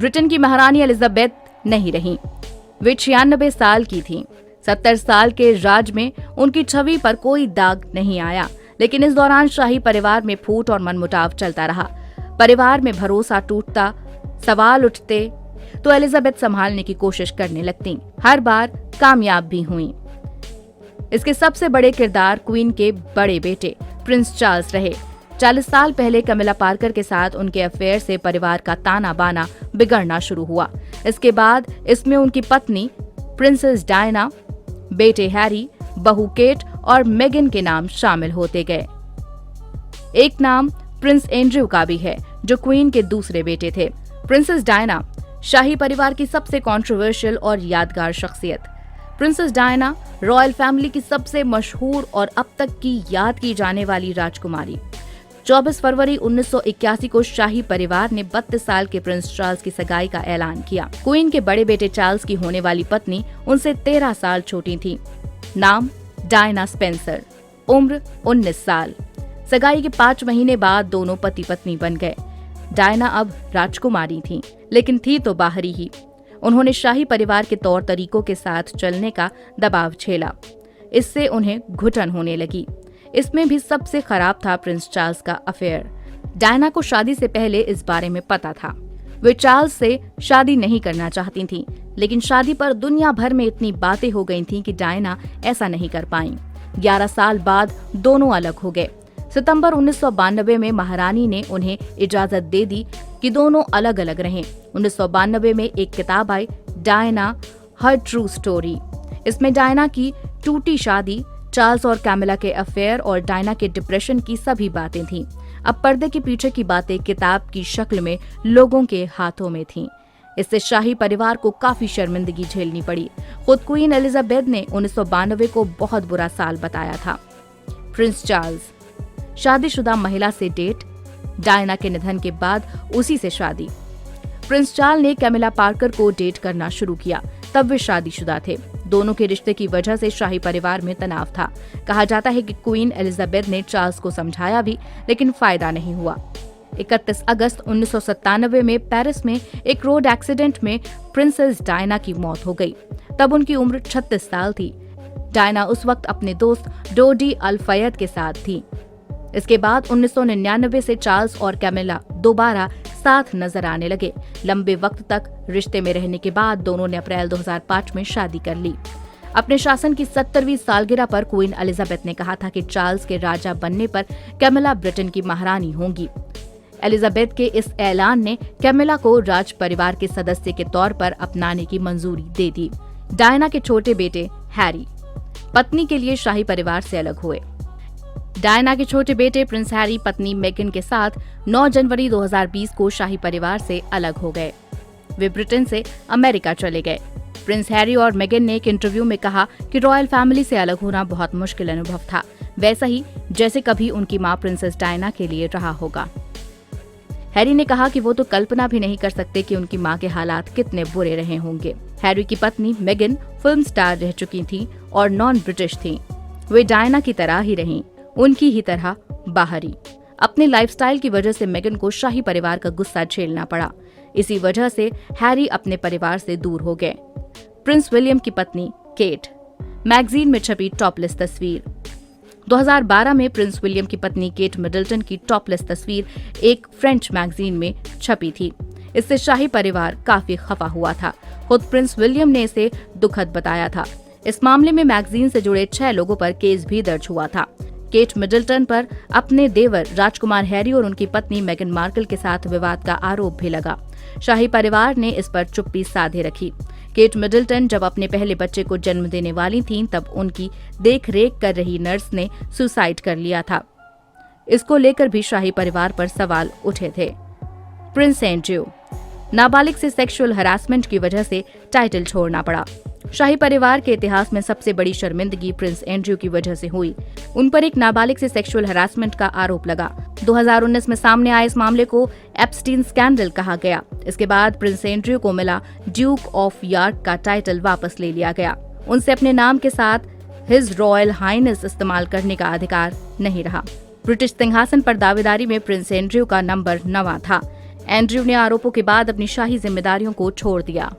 Britain की महारानी Elizabeth नहीं रहीं। वे 96 साल की थीं। 70 साल के राज में उनकी छवि पर कोई दाग नहीं आया, लेकिन इस दौरान शाही परिवार में फूट और मनमुटाव चलता रहा। परिवार में भरोसा टूटता, सवाल उठते तो एलिजाबेथ संभालने की कोशिश करने लगतीं। हर बार कामयाब भी हुईं। इसके सबसे बड़े किरदार क्वीन के बड़े बेटे प्रिंस चार्ल्स रहे। 40 साल पहले कैमिला पार्कर के साथ उनके अफेयर से परिवार का ताना बाना बिगड़ना शुरू हुआ। इसके बाद इसमें उनकी पत्नी प्रिंसेस डायना, बेटे हैरी, बहू केट और मेगन के नाम शामिल होते गए। एक नाम प्रिंस एंड्रयू का भी है, जो क्वीन के दूसरे बेटे थे। प्रिंसेस डायना शाही परिवार की सबसे कंट्रोवर्शियल और यादगार शख्सियत। प्रिंसेस डायना रॉयल फैमिली की सबसे मशहूर और अब तक की याद की जाने वाली राजकुमारी। 24 फरवरी 1981 को शाही परिवार ने 32 साल के प्रिंस चार्ल्स की सगाई का ऐलान किया। क्वीन के बड़े बेटे चार्ल्स की होने वाली पत्नी उनसे 13 साल छोटी थी। नाम डायना स्पेंसर, उम्र 19 साल। सगाई के 5 महीने बाद दोनों पति पत्नी बन गए। डायना अब राजकुमारी थीं, लेकिन थी तो बाहरी ही। उन्होंने शाही परिवार के तौर तरीकों के साथ चलने का दबाव झेला। इससे उन्हें घुटन होने लगी। इसमें भी सबसे खराब था प्रिंस चार्ल्स का अफेयर। डायना को शादी से पहले इस बारे में पता था। वे चार्ल्स से शादी नहीं करना चाहती थीं, लेकिन शादी पर दुनिया भर में इतनी बातें हो गई थीं कि डायना ऐसा नहीं कर पाईं। 11 साल बाद दोनों अलग हो गए। सितंबर 1992 में महारानी ने उन्हें इजाजत दे दी कि दोनों अलग अलग रहें। 1992 में एक किताब आई, डायना हर ट्रू स्टोरी। इसमें डायना की टूटी शादी, चार्ल्स और कैमिला के अफेयर और डायना के डिप्रेशन की सभी बातें थीं। अब पर्दे के पीछे की बातें किताब की शक्ल में लोगों के हाथों में थीं। इससे शाही परिवार को काफी शर्मिंदगी झेलनी पड़ी। खुद क्वीन एलिजाबेथ ने 1992 को बहुत बुरा साल बताया था। प्रिंस चार्ल्स, शादीशुदा महिला से डेट, डायना के निधन के बाद उसी से शादी। प्रिंस चार्ल्स ने कैमिला पार्कर को डेट करना शुरू किया, तब वे शादीशुदा थे। दोनों के रिश्ते की वजह से शाही परिवार में तनाव था। कहा जाता है कि क्वीन एलिजाबेथ ने चार्ल्स को समझाया भी, लेकिन फायदा नहीं हुआ। 31 अगस्त 1997 में पेरिस में एक रोड एक्सीडेंट में प्रिंसेस डायना की मौत हो गई। तब उनकी उम्र 36 साल थी। डायना उस वक्त अपने दोस्त डोडी अल-फयद के साथ थी। इसके बाद 1999 से चार्ल्स और कैमिला दोबारा साथ नजर आने लगे। लंबे वक्त तक रिश्ते में रहने के बाद दोनों ने अप्रैल 2005 में शादी कर ली। अपने शासन की 70वीं सालगिरह पर क्वीन एलिजाबेथ ने कहा था कि चार्ल्स के राजा बनने पर कैमिला ब्रिटेन की महारानी होंगी। एलिजाबेथ के इस ऐलान ने कैमिला को राज परिवार के सदस्य के तौर पर अपनाने की मंजूरी दे दी। डायना के छोटे बेटे हैरी पत्नी के लिए शाही परिवार से अलग हुए। डायना के छोटे बेटे प्रिंस हैरी पत्नी मेगन के साथ 9 जनवरी 2020 को शाही परिवार से अलग हो गए। वे ब्रिटेन से अमेरिका चले गए। प्रिंस हैरी और मेगन ने एक इंटरव्यू में कहा कि रॉयल फैमिली से अलग होना बहुत मुश्किल अनुभव था, वैसा ही जैसे कभी उनकी मां प्रिंसेस डायना के लिए रहा होगा। हैरी ने कहा कि वो तो कल्पना भी नहीं कर सकते कि उनकी मां के हालात कितने बुरे रहे होंगे। हैरी की पत्नी मेगन फिल्म स्टार रह चुकी थी और नॉन ब्रिटिश थी। वे डायना की तरह ही रहीं, उनकी ही तरह बाहरी। अपने लाइफस्टाइल की वजह से मेगन को शाही परिवार का गुस्सा झेलना पड़ा। इसी वजह से हैरी अपने परिवार से दूर हो गए। प्रिंस विलियम की पत्नी केट, मैगजीन में छपी टॉपलेस तस्वीर। 2012 में प्रिंस विलियम की पत्नी केट मिडल्टन की टॉपलेस तस्वीर एक फ्रेंच मैगजीन में छपी थी। इससे शाही परिवार काफी खफा हुआ था। खुद प्रिंस विलियम ने इसे दुखद बताया था। इस मामले में मैगजीन से जुड़े 6 लोगों पर केस भी दर्ज हुआ था। केट मिडल्टन पर अपने देवर राजकुमार हैरी और उनकी पत्नी मेगन मार्कल के साथ विवाद का आरोप भी लगा। शाही परिवार ने इस पर चुप्पी साधे रखी। केट मिडल्टन जब अपने पहले बच्चे को जन्म देने वाली थीं, तब उनकी देख-रेख कर रही नर्स ने सुसाइड कर लिया था। इसको लेकर भी शाही परिवार पर सवाल उठे थे। प्रिंस एंड्रयू, नाबालिग से सेक्सुअल हरासमेंट की वजह से टाइटल छोड़ना पड़ा। शाही परिवार के इतिहास में सबसे बड़ी शर्मिंदगी प्रिंस एंड्रयू की वजह से हुई। उन पर एक नाबालिग से सेक्सुअल हरासमेंट का आरोप लगा। 2019 में सामने आए इस मामले को एप्स्टीन स्कैंडल कहा गया। इसके बाद प्रिंस एंड्रयू को मिला ड्यूक ऑफ यॉर्क का टाइटल वापस ले लिया गया। उनसे अपने नाम के साथ हिज रॉयल हाइनेस इस्तेमाल करने का अधिकार नहीं रहा। ब्रिटिश सिंहासन पर दावेदारी में प्रिंस एंड्रयू का नंबर 9 था। एंड्रयू ने आरोपों के बाद अपनी शाही जिम्मेदारियों को छोड़ दिया।